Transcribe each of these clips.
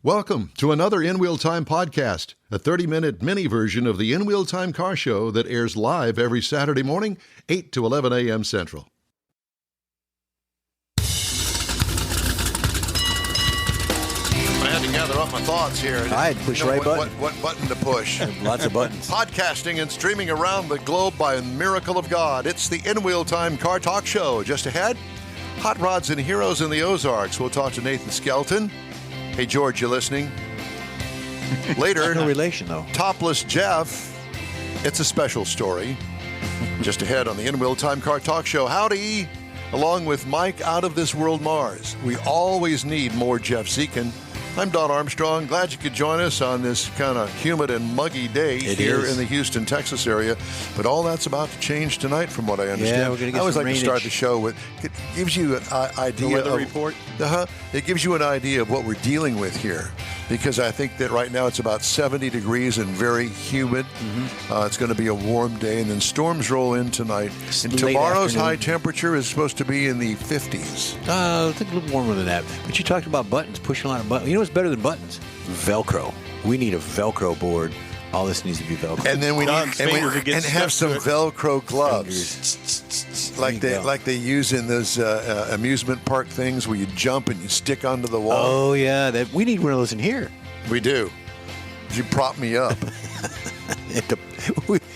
Welcome to another In Wheel Time podcast, a 30-minute mini version of the In Wheel Time car show that airs live every Saturday morning, 8 to 11 a.m. Central. I had to gather up my thoughts here. I had to push the right button. What button to push? Lots of buttons. Podcasting and streaming around the globe by a miracle of God. It's the In Wheel Time Car Talk Show. Just ahead, hot rods and heroes in the Ozarks. We'll talk to Nathan Skelton. Hey, George, you listening? Later, no relation, though. Topless Jeff. It's a special story. Just ahead on the In Wheel Time Car Talk Show. Howdy, along with Mike Out of This World Mars. We always need more Jeff Zekin. I'm Don Armstrong. Glad you could join us on this kind of humid and muggy day here in the Houston, Texas area. But all that's about to change tonight, from what I understand. Yeah, we're going to get I always some like to start the show with, it gives you an idea the weather report. It gives you an idea of what we're dealing with here, because I think that right now it's about 70 degrees and very humid. It's going to be a warm day, and then storms roll in tonight. And tomorrow's high temperature is supposed to be in the 50s. I think a little warmer than that. But you talked about buttons, pushing a lot of buttons. You know what's better than buttons? Velcro. We need a Velcro board. All this needs to be Velcro. And then we need and have some Velcro gloves, like they use in those amusement park things where you jump and you stick onto the wall. Oh yeah, we need one of those in here. We do. You prop me up.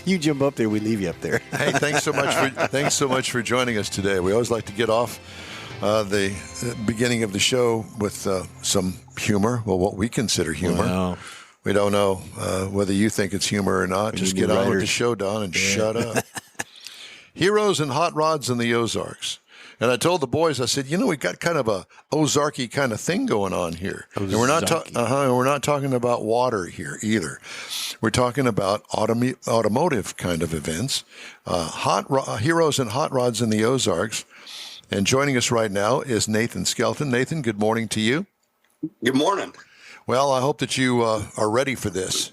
You jump up there, we leave you up there. Hey, thanks so much for joining us today. We always like to get off the beginning of the show with some humor. Well, what we consider humor. Wow. We don't know whether you think it's humor or not. Just get on with the show, Don, and shut up. Heroes and hot rods in the Ozarks. And I told the boys, I said, we got kind of a Ozarky kind of thing going on here. And we're not talking about water here either. We're talking about automotive kind of events. Heroes and hot rods in the Ozarks. And joining us right now is Nathan Skelton. Nathan, good morning to you. Good morning. Well, I hope that you are ready for this.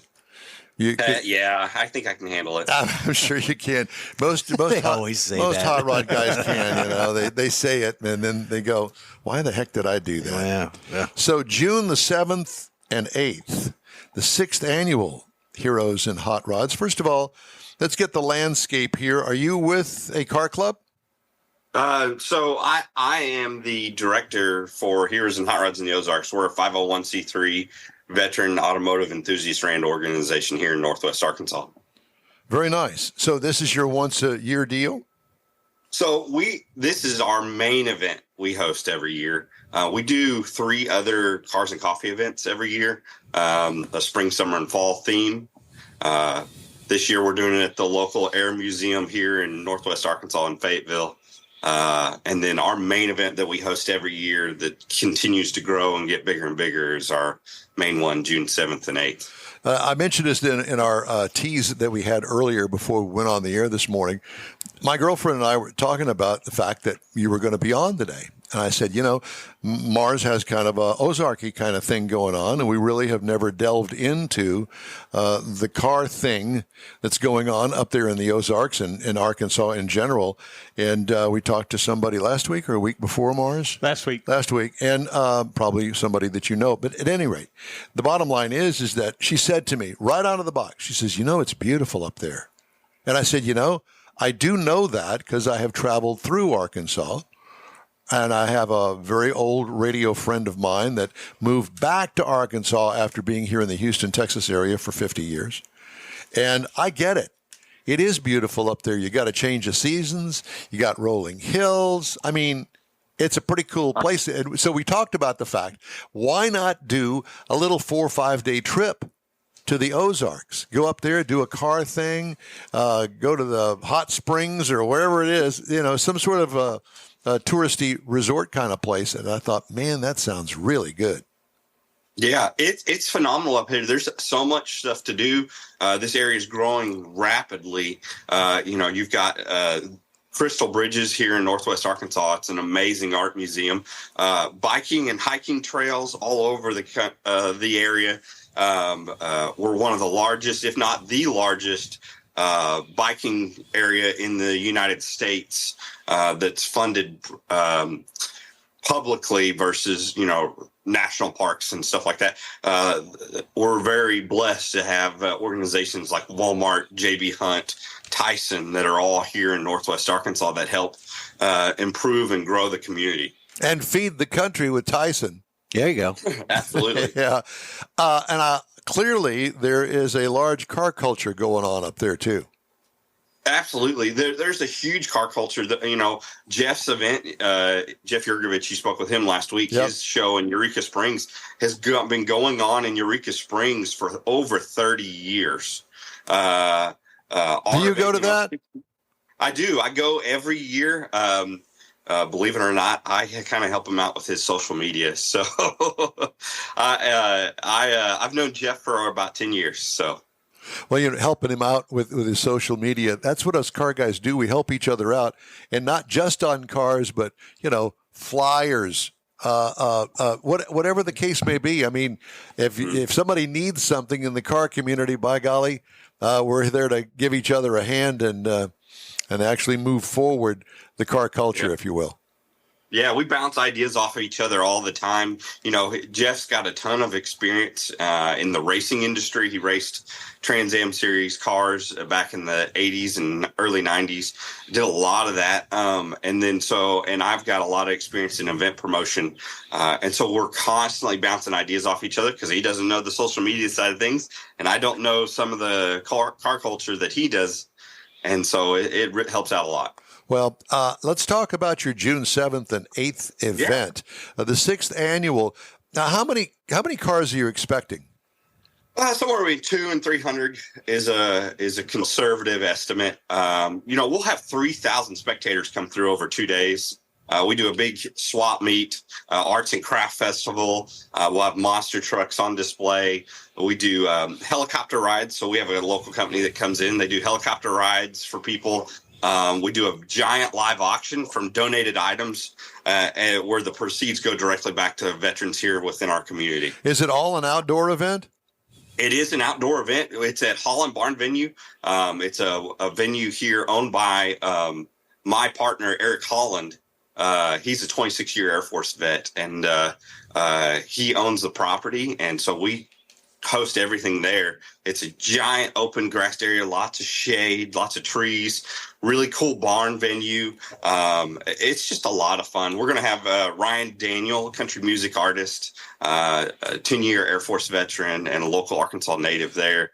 Yeah, I think I can handle it. I'm sure you can. Most always say most that. hot rod guys can. They say it and then they go, "Why the heck did I do that?" Yeah. So June the 7th and 8th, the 6th annual Heroes and Hot Rods. First of all, let's get the landscape here. Are you with a car club? So I am the director for Heroes and Hot Rods in the Ozarks. We're a 501c3 veteran automotive enthusiast RAND organization here in Northwest Arkansas. Very nice. So this is your once-a-year deal? So this is our main event we host every year. We do 3 other cars and coffee events every year, a spring, summer, and fall theme. This year we're doing it at the local Air Museum here in Northwest Arkansas in Fayetteville. And then our main event that we host every year that continues to grow and get bigger and bigger is our main one, June 7th and 8th. I mentioned this in our tease that we had earlier before we went on the air this morning. My girlfriend and I were talking about the fact that you were going to be on today. And I said, Mars has kind of a Ozarky kind of thing going on, and we really have never delved into the car thing that's going on up there in the Ozarks and in Arkansas in general. And we talked to somebody last week or a week before, Mars? Last week, and probably somebody that you know. But at any rate, the bottom line is that she said to me right out of the box, she says, it's beautiful up there. And I said, I do know that because I have traveled through Arkansas. And I have a very old radio friend of mine that moved back to Arkansas after being here in the Houston, Texas area for 50 years. And I get it. It is beautiful up there. You got a change of seasons. You got rolling hills. I mean, it's a pretty cool place. And so we talked about the fact, why not do a little 4 or 5 day trip to the Ozarks? Go up there, do a car thing, go to the hot springs or wherever it is, some sort of a touristy resort kind of place. And I thought, man, that sounds really good. Yeah, it's phenomenal up here. There's so much stuff to do. This area is growing rapidly. You've got Crystal Bridges here in Northwest Arkansas. It's an amazing art museum. Biking and hiking trails all over the area. We're one of the largest, if not the largest, biking area in the United States that's funded publicly versus, national parks and stuff like that. We're very blessed to have organizations like Walmart, JB Hunt, Tyson that are all here in Northwest Arkansas that help improve and grow the community. And feed the country with Tyson. There you go. Absolutely. Yeah. Clearly, there is a large car culture going on up there, too. Absolutely. There's a huge car culture that, Jeff's event, Jeff Yurgovich, you spoke with him last week. Yep. His show in Eureka Springs has been going on in Eureka Springs for over 30 years. Do you go to that? I do. I go every year. Believe it or not, I kind of help him out with his social media. So I've known Jeff for about 10 years. So. Well, helping him out with his social media. That's what us car guys do. We help each other out, and not just on cars, but, flyers, whatever the case may be. I mean, if somebody needs something in the car community, by golly, we're there to give each other a hand and actually move forward the car culture, if you will. Yeah, we bounce ideas off of each other all the time. Jeff's got a ton of experience in the racing industry. He raced Trans Am Series cars back in the 80s and early 90s. Did a lot of that. And I've got a lot of experience in event promotion. And so we're constantly bouncing ideas off each other because he doesn't know the social media side of things. And I don't know some of the car culture that he does. And so it helps out a lot. Well, let's talk about your June 7th and 8th event, the 6th annual. Now, how many cars are you expecting? Somewhere between 200 and 300 is a conservative estimate. We'll have 3,000 spectators come through over 2 days. We do a big swap meet, arts and craft festival. We'll have monster trucks on display. We do helicopter rides. So we have a local company that comes in. They do helicopter rides for people. We do a giant live auction from donated items where the proceeds go directly back to veterans here within our community. Is it all an outdoor event? It is an outdoor event. It's at Hall and Barn venue. It's a venue here owned by my partner, Eric Holland. He's a 26-year Air Force vet, and he owns the property. And so we host everything there. It's a giant open grassed area, lots of shade, lots of trees, really cool barn venue. It's just a lot of fun. We're going to have Ryan Daniel, country music artist, a 10-year Air Force veteran and a local Arkansas native there,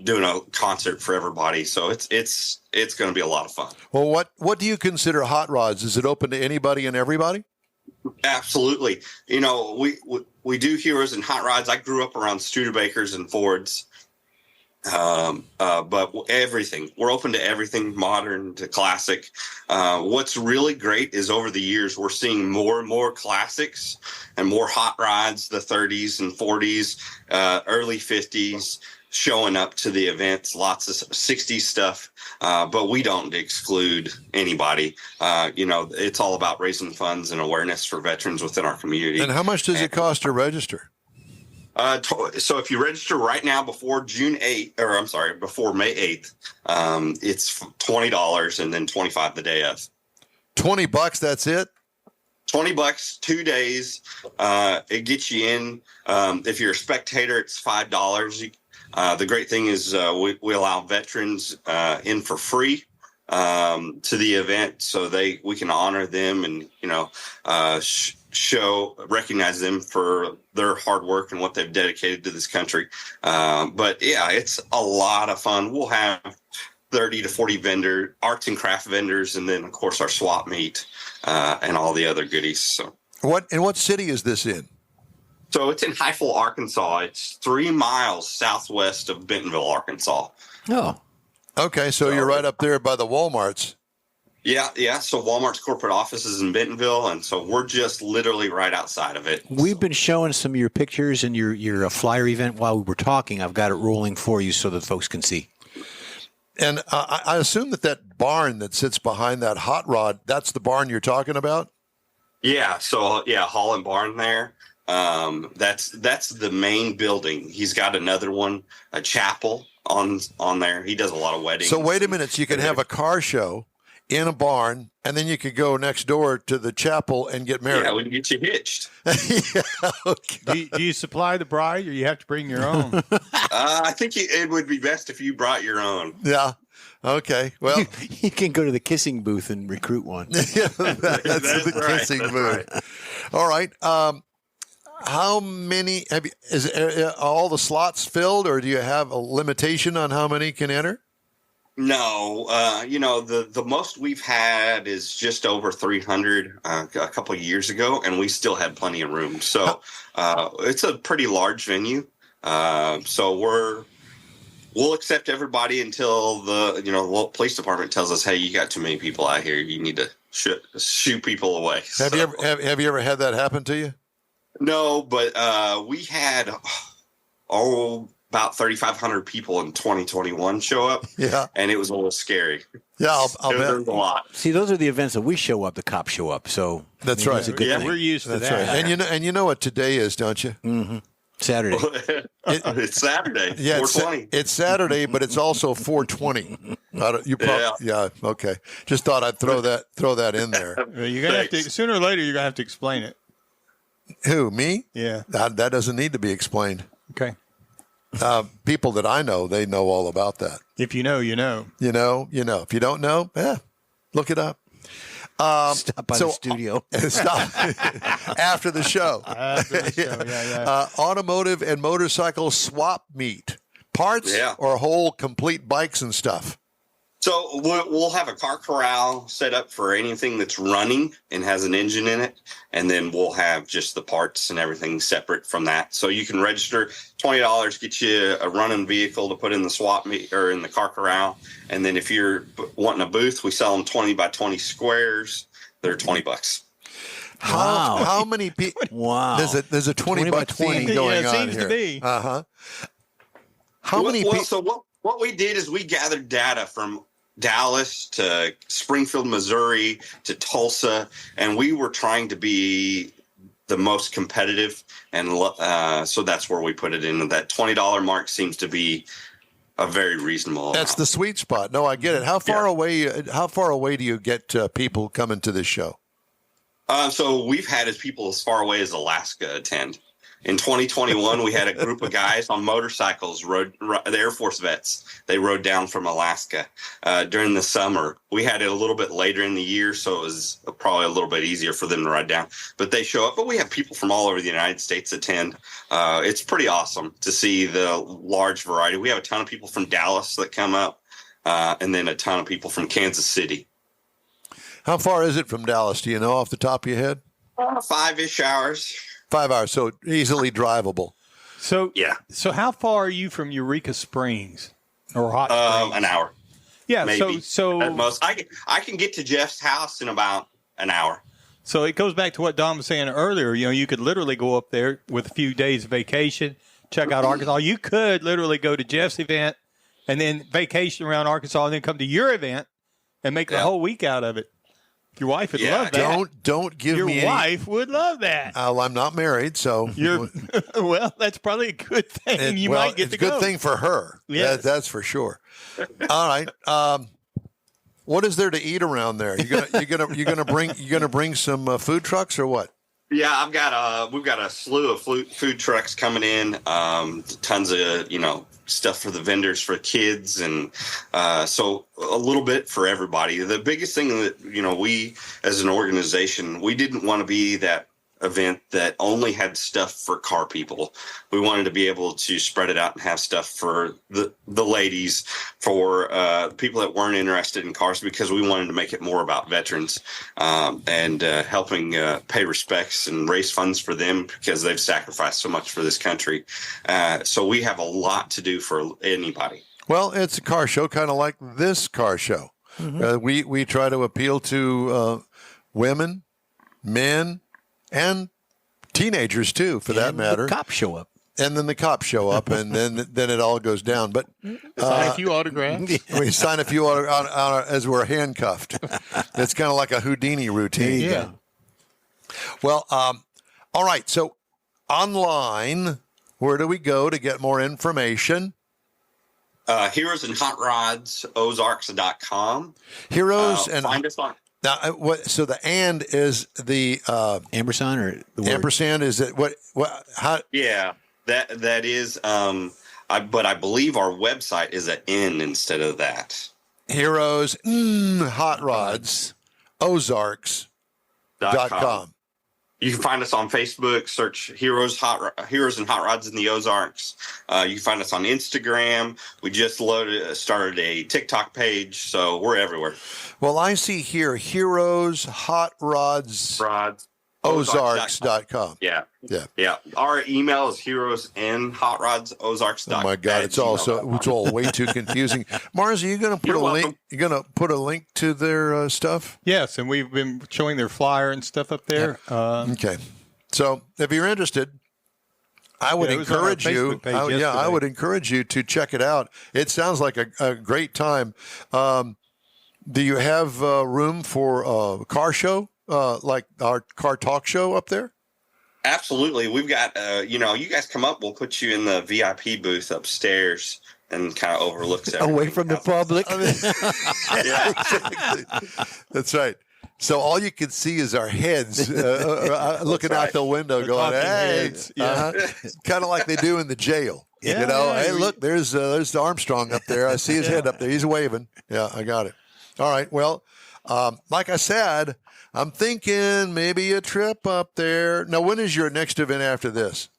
doing a concert for everybody. So it's going to be a lot of fun. Well, what do you consider hot rods? Is it open to anybody and everybody? Absolutely. We do heroes and hot rods. I grew up around Studebakers and Fords. But everything, we're open to everything, modern to classic. What's really great is over the years, we're seeing more and more classics and more hot rods, the 30s and 40s, early 50s, showing up to the events, lots of 60s stuff. But we don't exclude anybody. It's all about raising funds and awareness for veterans within our community. And how much does it cost to register? So if you register right now before before May 8th, it's $20 and then $25 the day of. $20, that's it? $20, 2 days. It gets you in. If you're a spectator, it's $5. The great thing is we allow veterans in for free to the event, so we can honor them and recognize them for their hard work and what they've dedicated to this country. But yeah, it's a lot of fun. We'll have 30 to 40 arts and craft vendors, and then of course our swap meet and all the other goodies. So what city is this in? So it's in Heifel, Arkansas. It's 3 miles southwest of Bentonville, Arkansas. Oh, okay. So you're right up there by the Walmarts. Yeah. So Walmart's corporate office is in Bentonville, and so we're just literally right outside of it. We've been showing some of your pictures and your flyer event while we were talking. I've got it rolling for you so that folks can see. And I assume that barn that sits behind that hot rod, that's the barn you're talking about? Yeah. So Hall and Barn there. That's the main building. He's got another one, a chapel on there. He does a lot of weddings. So wait a minute. So you can have a car show in a barn, and then you could go next door to the chapel and get married. Yeah, we can get you hitched. Yeah, okay. Do you supply the bride, or you have to bring your own? I think it would be best if you brought your own. Yeah. Okay. Well, You can go to the kissing booth and recruit one. yeah, that's the right. kissing That's booth. right. All right. How many is all the slots filled, or do you have a limitation on how many can enter? No, the most we've had is just over 300 a couple of years ago, and we still had plenty of room. So it's a pretty large venue. So we'll accept everybody until the police department tells us, hey, you got too many people out here. You need to shoot people away. Have you ever had that happen to you? No, but we had about 3,500 people in 2021 show up. Yeah. And it was a little scary. Yeah, I'll There bet. was a lot. See, those are the events that we show up. The cops show up. So That's maybe right. it's a good Yeah. thing. We're used to That's that. right. And you know what today is, don't you? Saturday. It's Saturday. Yeah, 420. it's Saturday, but it's also 420. Yeah. Okay. Just thought I'd throw that in there. Well, you're gonna have to sooner or later. You're gonna have to explain it. Who, me? Yeah. That doesn't need to be explained. Okay. People that I know, they know all about that. If you know, you know. You know. If you don't know, look it up. Stop by the studio. Stop after the show. After the show, yeah. Automotive and motorcycle swap meet. Parts or whole complete bikes and stuff. So we'll have a car corral set up for anything that's running and has an engine in it. And then we'll have just the parts and everything separate from that. So you can register $20, get you a running vehicle to put in the swap meet or in the car corral. And then if you're wanting a booth, we sell them 20 by 20 squares. They're $20. How many people? Wow. There's a 20 by 20 Yeah, going it on seems here. to be. How many people? So what we did is we gathered data from Dallas to Springfield, Missouri to Tulsa, and we were trying to be the most competitive, and so that's where we put it in. That $20 mark seems to be a very reasonable That's amount. the sweet spot. No, I get it. How far away do you get people coming to this show? So we've had people as far away as Alaska attend. In 2021, we had a group of guys on motorcycles, the Air Force vets. They rode down from Alaska during the summer. We had it a little bit later in the year, so it was probably a little bit easier for them to ride down. But they show up. But we have people from all over the United States attend. It's pretty awesome to see the large variety. We have a ton of people from Dallas that come up, and then a ton of people from Kansas City. How far is it from Dallas? Do you know off the top of your head? 5-ish hours. 5 hours, so easily drivable. So Yeah. So how far are you from Eureka Springs or Hot Springs? An hour. Yeah. Maybe. So At most, I can get to Jeff's house in about an hour. So it goes back to what Don was saying earlier. You know, you could literally go up there with a few days of vacation, check out Arkansas. You could literally go to Jeff's event and then vacation around Arkansas and then come to your event and make the whole week out of it. Your wife would love that. Don't give Your me any. wife would love that. I'm not married, so Well, that's probably a good thing. You might get it's to a good go. thing for her. Yes. That's for sure. All right. What is there to eat around there? You gonna bring some food trucks or what? Yeah, we've got a slew of food trucks coming in. Tons of stuff for the vendors for kids, and so a little bit for everybody. The biggest thing that we as an organization, we didn't want to be that event that only had stuff for car people. We wanted to be able to spread it out and have stuff for the ladies, for people that weren't interested in cars, because we wanted to make it more about veterans and helping pay respects and raise funds for them, because they've sacrificed so much for this country. So we have a lot to do for anybody. Well, it's a car show, kind of like this car show. Mm-hmm. We try to appeal to women, men, and teenagers too, for that matter. The cops show up. And then the cops show up, and then it all goes down. But Sign a few autographs. we sign a few as we're handcuffed. It's kind of like a Houdini routine. Yeah. Well, all right. So online, where do we go to get more information? Heroes and Hot Rods, Ozarks.com. Heroes and find us on. now, what? So the and is the Ampersand or the word? ampersand? Is it what? How? Yeah, that is. But I believe our website is an N instead of that. Heroes, Hot Rods, Ozarks.com. You can find us on Facebook. Search Heroes and Hot Rods in the Ozarks. You can find us on Instagram. We just started a TikTok page, so we're everywhere. Well, I see here Heroes, Hot Rods, Ozarks.com. Yeah. Yeah. Yeah. Our email is heroes and hot rods Ozarks.com. Oh my God, it's all way too confusing. Mars, are you going to put You're a link? welcome. You're going to put a link to their stuff? Yes, and we've been showing their flyer and stuff up there. Okay. So if you're interested, I would it was on our encourage you. Facebook page I yesterday. would encourage you to check it out. It sounds like a great time. Do you have room for a car show, like our car talk show up there? Absolutely. We've got, you guys come up, we'll put you in the VIP booth upstairs and kind of overlooks everything. Away from the public. Yeah. That's right. So all you can see is our heads looking out the window, going, talking "Hey!" heads, yeah. Kind of like they do in the jail. Yeah, you know, yeah, hey, look, there's Armstrong up there. I see his head up there. He's waving. Yeah, I got it. All right. Well, like I said, I'm thinking maybe a trip up there. Now, when is your next event after this?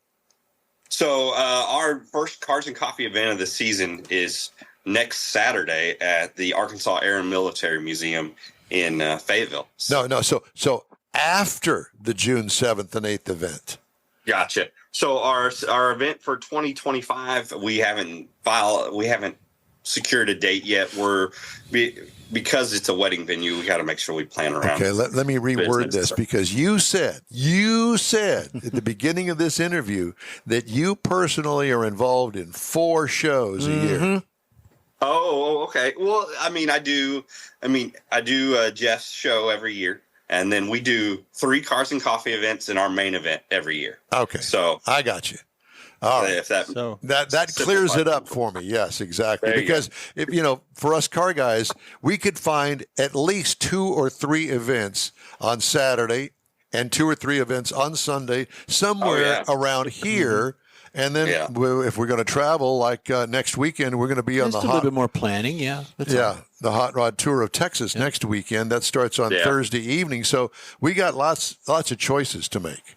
So our first Cars and Coffee event of the season is next Saturday at the Arkansas Air and Military Museum in Fayetteville. No. So after the June 7th and 8th event. Gotcha. So our event for 2025, we haven't secured a date yet. Because it's a wedding venue, we got to make sure we plan around. Okay, let me reword business. this, because you said at the beginning of this interview that you personally are involved in 4 shows a year. Oh, okay. Well, I do Jeff's show every year, and then we do 3 Cars and Coffee events in our main event every year. Okay, So I got you. All right. if that So That clears it up for me. Yes, exactly. There you Because if for us car guys, we could find at least 2 or 3 events on Saturday and 2 or 3 events on Sunday somewhere around here. And then if we're going to travel, like next weekend, we're going to be on Just the a little bit more planning, yeah. the Hot Rod Tour of Texas next weekend. That starts on Thursday evening. So we got lots of choices to make.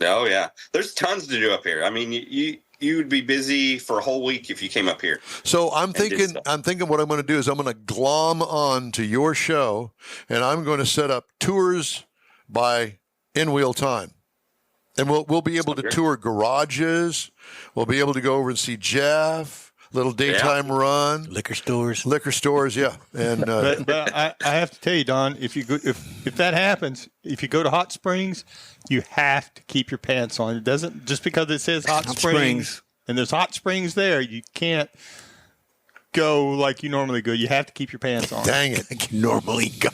Oh yeah, there's tons to do up here. You would be busy for a whole week if you came up here. So I'm thinking what I'm going to do is I'm going to glom on to your show, and I'm going to set up tours by In Wheel Time. And we'll be able to tour garages. We'll be able to go over and see Jeff. Little daytime run. Liquor stores, yeah. And but I have to tell you, Don, if that happens, if you go to Hot Springs, you have to keep your pants on. It doesn't just because it says Hot Springs and there's hot springs there, you can't go like you normally go. You have to keep your pants on. Dang it. like you normally go.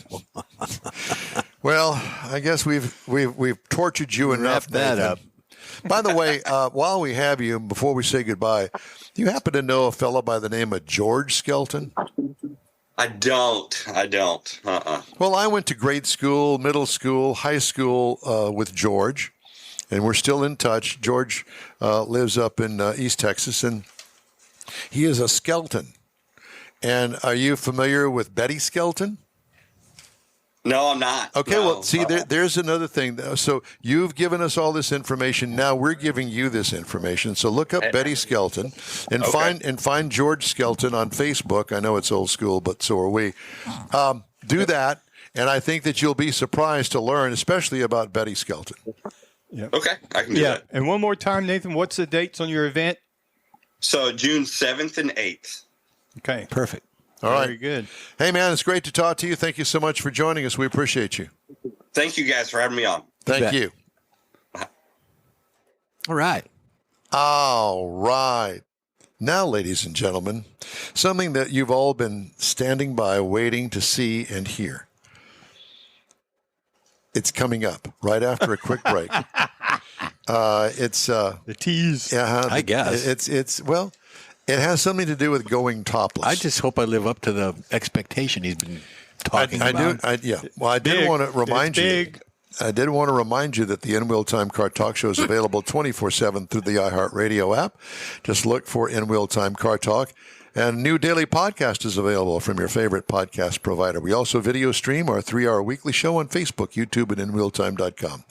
Well, I guess we've tortured you enough. Wrap that Nathan. up. By the way, while we have you, before we say goodbye, do you happen to know a fellow by the name of George Skelton? I don't. Well, I went to grade school, middle school, high school with George, and we're still in touch. George lives up in East Texas, and he is a Skelton. And are you familiar with Betty Skelton? No, I'm not. Okay, No. well, see, there's another thing. So you've given us all this information. Now we're giving you this information. So look up Betty Skelton and find George Skelton on Facebook. I know it's old school, but so are we. Do that, and I think that you'll be surprised to learn, especially about Betty Skelton. Okay, I can do that. And one more time, Nathan, what's the dates on your event? So June 7th and 8th. Okay. Perfect. All right. Very good. Hey, man, it's great to talk to you. Thank you so much for joining us. We appreciate you. Thank you guys for having me on. Thank you. All right. All right. Now, ladies and gentlemen, something that you've all been standing by waiting to see and hear. It's coming up right after a quick break. It's The tease. I guess. it's well, It has something to do with going topless. I just hope I live up to the expectation he's been talking about. Well, I did want to remind you. Big. I did want to remind you that the In Wheel Time Car Talk Show is available 24/7 through the iHeartRadio app. Just look for In Wheel Time Car Talk. And a new daily podcast is available from your favorite podcast provider. We also video stream our 3-hour weekly show on Facebook, YouTube, and InWheelTime.com.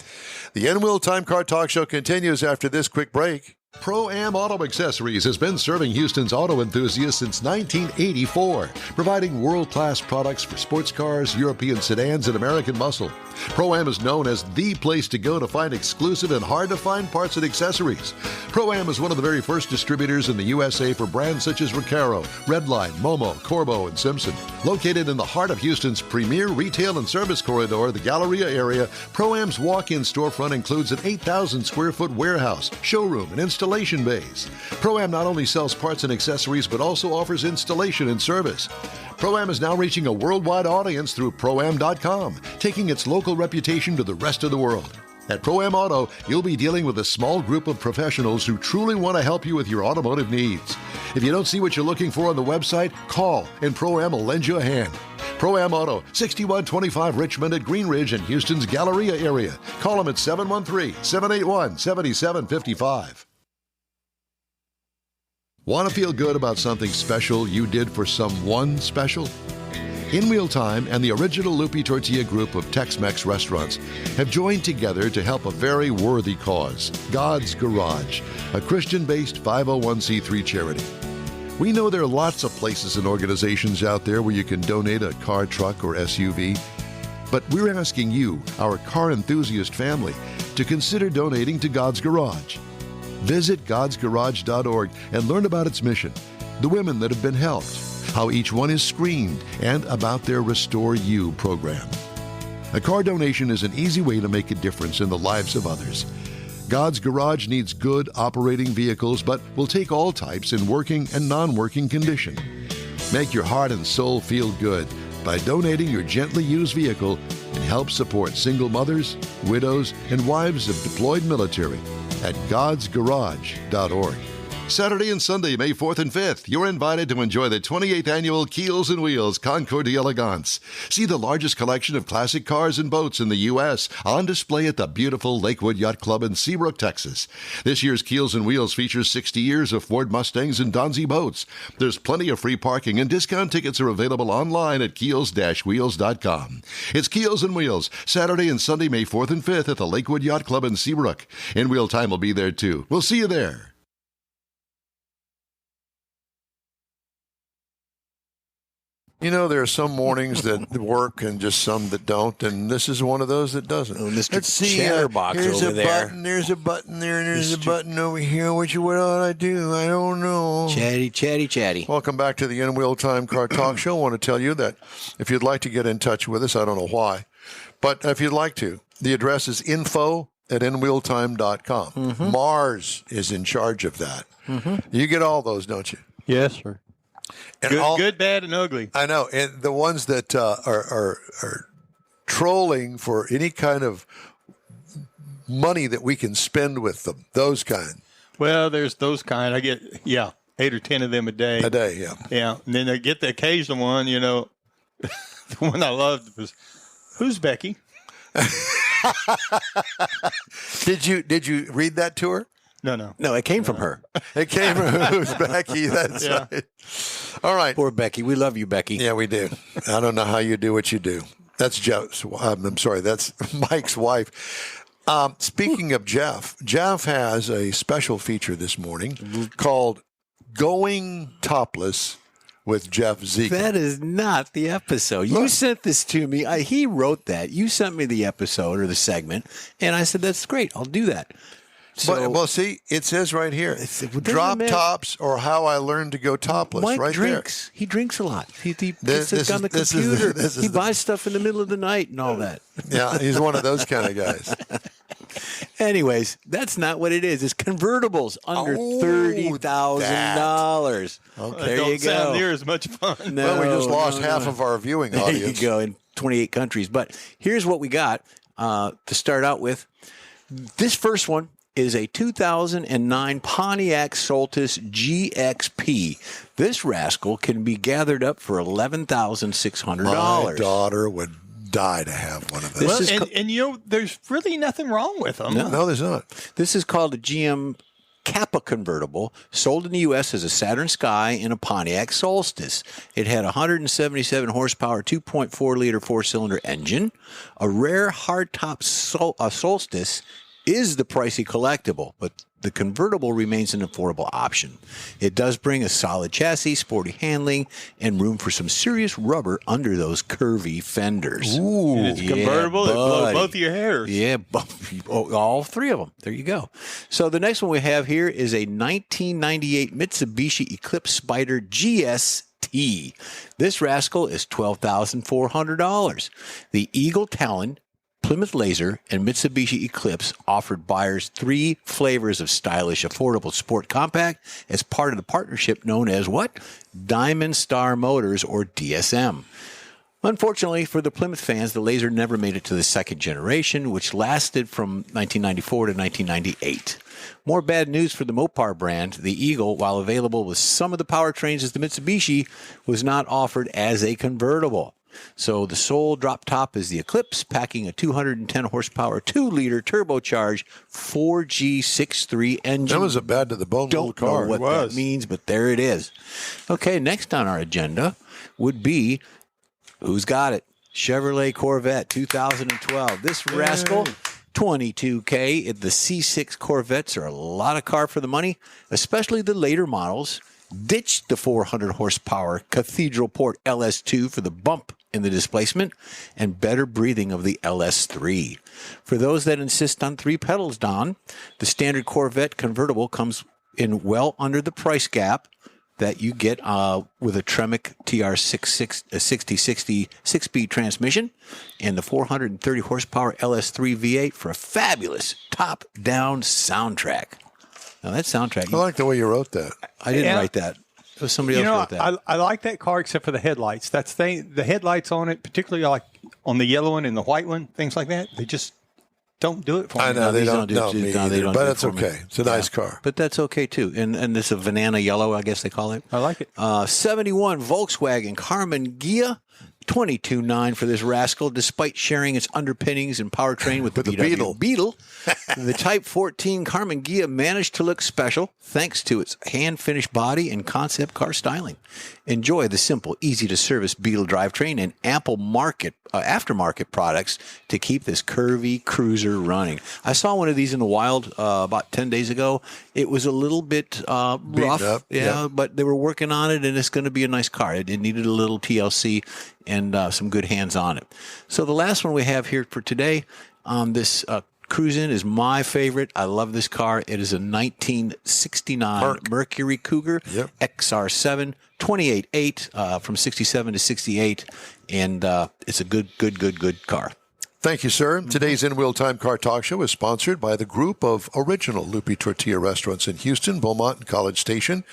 The In Wheel Time Car Talk Show continues after this quick break. Pro-Am Auto Accessories has been serving Houston's auto enthusiasts since 1984, providing world-class products for sports cars, European sedans, and American muscle. Pro-Am is known as the place to go to find exclusive and hard-to-find parts and accessories. Pro-Am is one of the very first distributors in the USA for brands such as Recaro, Redline, Momo, Corbo, and Simpson. Located in the heart of Houston's premier retail and service corridor, the Galleria area, Pro-Am's walk-in storefront includes an 8,000-square-foot warehouse, showroom, and installation bays. Pro-Am not only sells parts and accessories, but also offers installation and service. Pro-Am is now reaching a worldwide audience through Pro-Am.com, taking its local reputation to the rest of the world. At Pro-Am Auto, you'll be dealing with a small group of professionals who truly want to help you with your automotive needs. If you don't see what you're looking for on the website, call and Pro-Am will lend you a hand. Pro-Am Auto, 6125 Richmond at Green Ridge in Houston's Galleria area. Call them at 713-781-7755. Want to feel good about something special you did for someone special? In Wheel Time and the original Lupi Tortilla group of Tex-Mex restaurants have joined together to help a very worthy cause, God's Garage, a Christian-based 501c3 charity. We know there are lots of places and organizations out there where you can donate a car, truck, or SUV, but we're asking you, our car enthusiast family, to consider donating to God's Garage. Visit godsgarage.org and learn about its mission, the women that have been helped, how each one is screened, and about their Restore You program. A car donation is an easy way to make a difference in the lives of others. God's Garage needs good operating vehicles, but will take all types in working and non-working condition. Make your heart and soul feel good by donating your gently used vehicle and help support single mothers, widows, and wives of deployed military at godsgarage.org. Saturday and Sunday, May 4th and 5th, you're invited to enjoy the 28th annual Keels and Wheels Concours d'Elegance. See the largest collection of classic cars and boats in the U.S. on display at the beautiful Lakewood Yacht Club in Seabrook, Texas. This year's Keels and Wheels features 60 years of Ford Mustangs and Donzi boats. There's plenty of free parking and discount tickets are available online at keels-wheels.com. It's Keels and Wheels, Saturday and Sunday, May 4th and 5th at the Lakewood Yacht Club in Seabrook. In Wheel Time will be there too. We'll see you there. You know, there are some mornings that work and just some that don't, and this is one of those that doesn't. Oh, Mr. Let's see. Chatterbox Here's over a there. button. There's a button there, and there's a button over here. What ought I do? I don't know. Chatty. Welcome back to the In Wheel Time Car Talk Show. I want to tell you that if you'd like to get in touch with us, I don't know why, but if you'd like to, the address is info@inwheeltime.com. Mm-hmm. Mars is in charge of that. Mm-hmm. You get all those, don't you? Yes, sir. And Good, bad, and ugly. I know, and the ones that are trolling for any kind of money that we can spend with them, those kind. Well, there's those kind. I get 8 or 10 of them a day. A day, yeah. Yeah, and then I get the occasional one. You know, the one I loved was, "Who's Becky?" Did you read that to her? No. No, it came from her. It came from who's Becky. That's right. All right. Poor Becky. We love you, Becky. Yeah, we do. I don't know how you do what you do. That's Jeff's. I'm sorry. That's Mike's wife. Speaking of Jeff has a special feature this morning called Going Topless with Jeff Zeek. That is not the episode. You sent this to me. He wrote that. You sent me the episode or the segment, and I said, that's great. I'll do that. So, Well, see, it says right here, drop tops or how I learned to go topless. Mike right drinks. He drinks a lot. He This sits on the is- computer. this is He the- buys stuff in the middle of the night and all that. there. Yeah, he's one of those kind of guys. Anyways, that's not what it is. It's convertibles under $30,000. Okay. There Don't you sound go. near as much fun. No, Well, we just lost no. half of our viewing There audience. you go, in 28 countries. But here's what we got to start out with. This first one is a 2009 Pontiac Solstice GXP. This rascal can be gathered up for $11,600. My daughter would die to have one of those. Well, there's really nothing wrong with them. No, there's not. This is called a GM Kappa convertible, sold in the U.S. as a Saturn Sky in a Pontiac Solstice. It had a 177 horsepower, 2.4-liter four-cylinder engine. A rare hardtop Solstice is the pricey collectible, but the convertible remains an affordable option. It does bring a solid chassis, sporty handling, and room for some serious rubber under those curvy fenders. Ooh, and it's convertible. It blows both of your hairs. Yeah, all three of them. There you go. So the next one we have here is a 1998 Mitsubishi Eclipse Spider GST. This rascal is $12,400. The Eagle Talon, Plymouth Laser, and Mitsubishi Eclipse offered buyers 3 flavors of stylish, affordable sport compact as part of the partnership known as what? Diamond Star Motors, or DSM. Unfortunately for the Plymouth fans, the Laser never made it to the second generation, which lasted from 1994 to 1998. More bad news for the Mopar brand. The Eagle, while available with some of the powertrains as the Mitsubishi, was not offered as a convertible. So the sole drop top is the Eclipse, packing a 210 horsepower, 2-liter turbocharged 4G63 engine. That was a bad to the bone little car. Don't know what that means, but there it is. Okay, next on our agenda would be, who's got it? Chevrolet Corvette 2012. This rascal, $22K. The C6 Corvettes are a lot of car for the money, especially the later models. Ditched the 400 horsepower Cathedral Port LS2 for the bump in the displacement and better breathing of the LS3. For those that insist on 3 pedals, Don, the standard Corvette convertible comes in well under the price gap that you get with a Tremec TR6060 6-speed transmission and the 430 horsepower LS3 V8 for a fabulous top-down soundtrack. Now, that soundtrack... I like the way you wrote that. I didn't write that. It was somebody else wrote that. I like that car except for the headlights. That's the headlights on it, particularly like on the yellow one and the white one, things like that. They just don't do it for me. I know, they don't do it. They don't but it's okay. It's a nice car. But that's okay, too. And this is a banana yellow, I guess they call it. I like it. 71 Volkswagen Carmen Ghia. $22,900 for this rascal, despite sharing its underpinnings and powertrain with the VW Beetle. The Type 14 Carmen Ghia managed to look special thanks to its hand-finished body and concept car styling. Enjoy the simple, easy-to-service Beetle drivetrain and ample aftermarket products to keep this curvy cruiser running. I saw one of these in the wild about 10 days ago. It was a little bit rough, but they were working on it, and it's going to be a nice car. It needed a little TLC and some good hands on it. So the last one we have here for today, this Cruise-In is my favorite. I love this car. It is a 1969 Mercury Cougar XR7, 28.8 from 67 to 68, and it's a good car. Thank you, sir. Today's In Wheel Time Car Talk Show is sponsored by the group of original Lupi Tortilla restaurants in Houston, Beaumont, and College Station.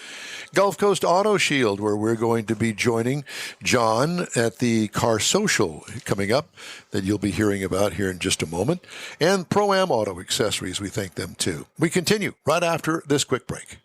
Gulf Coast Auto Shield, where we're going to be joining John at the Car Social coming up that you'll be hearing about here in just a moment. And Pro-Am Auto Accessories, we thank them too. We continue right after this quick break.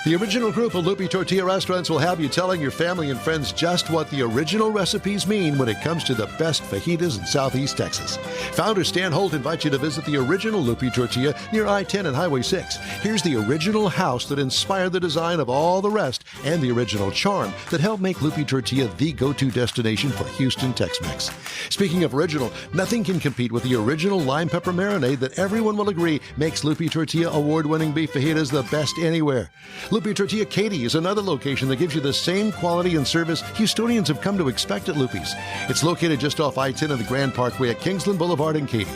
The original group of Lupi Tortilla restaurants will have you telling your family and friends just what the original recipes mean when it comes to the best fajitas in Southeast Texas. Founder Stan Holt invites you to visit the original Lupi Tortilla near I-10 and Highway 6. Here's the original house that inspired the design of all the rest and the original charm that helped make Lupi Tortilla the go-to destination for Houston Tex-Mex. Speaking of original, nothing can compete with the original lime pepper marinade that everyone will agree makes Lupi Tortilla award-winning beef fajitas the best anywhere. Lupi Tortilla Katy is another location that gives you the same quality and service Houstonians have come to expect at Lupi's. It's located just off I-10 and the Grand Parkway at Kingsland Boulevard in Katy.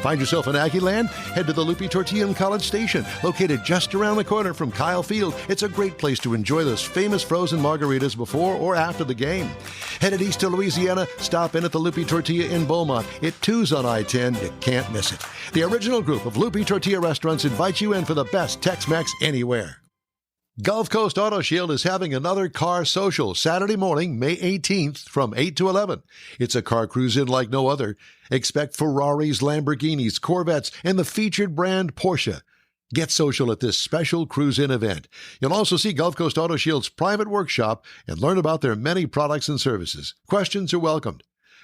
Find yourself in Aggie Land? Head to the Lupi Tortilla in College Station, located just around the corner from Kyle Field. It's a great place to enjoy those famous frozen margaritas before or after the game. Headed east to Louisiana, stop in at the Lupi Tortilla in Beaumont. It too's on I-10. You can't miss it. The original group of Lupi Tortilla restaurants invites you in for the best Tex-Mex anywhere. Gulf Coast Auto Shield is having another car social Saturday morning, May 18th from 8 to 11. It's a car cruise-in like no other. Expect Ferraris, Lamborghinis, Corvettes, and the featured brand Porsche. Get social at this special cruise-in event. You'll also see Gulf Coast Auto Shield's private workshop and learn about their many products and services. Questions are welcomed.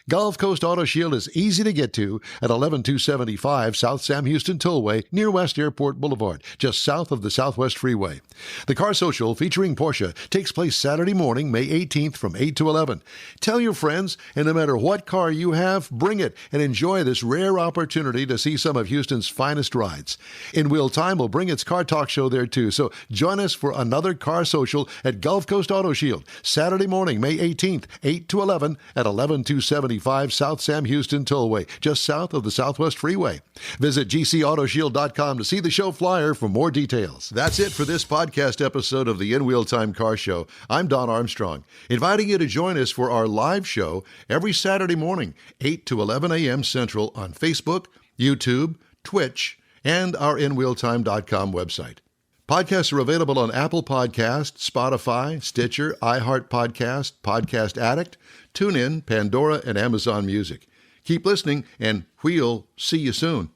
Gulf Coast Auto Shield is easy to get to at 11275 South Sam Houston Tollway near West Airport Boulevard, just south of the Southwest Freeway. The Car Social featuring Porsche takes place Saturday morning, May 18th from 8 to 11. Tell your friends, and no matter what car you have, bring it and enjoy this rare opportunity to see some of Houston's finest rides. In Wheel Time will bring its Car Talk show there too, so join us for another Car Social at Gulf Coast Auto Shield, Saturday morning, May 18th, 8 to 11 at 11275 South Sam Houston Tollway, just south of the Southwest Freeway. Visit gcautoshield.com to see the show flyer for more details. That's it for this podcast episode of the In Wheel Time Car Show. I'm Don Armstrong, inviting you to join us for our live show every Saturday morning, 8 to 11 a.m. Central on Facebook, YouTube, Twitch, and our InWheelTime.com website. Podcasts are available on Apple Podcasts, Spotify, Stitcher, iHeart Podcast, Podcast Addict, TuneIn, Pandora, and Amazon Music. Keep listening, and we'll see you soon.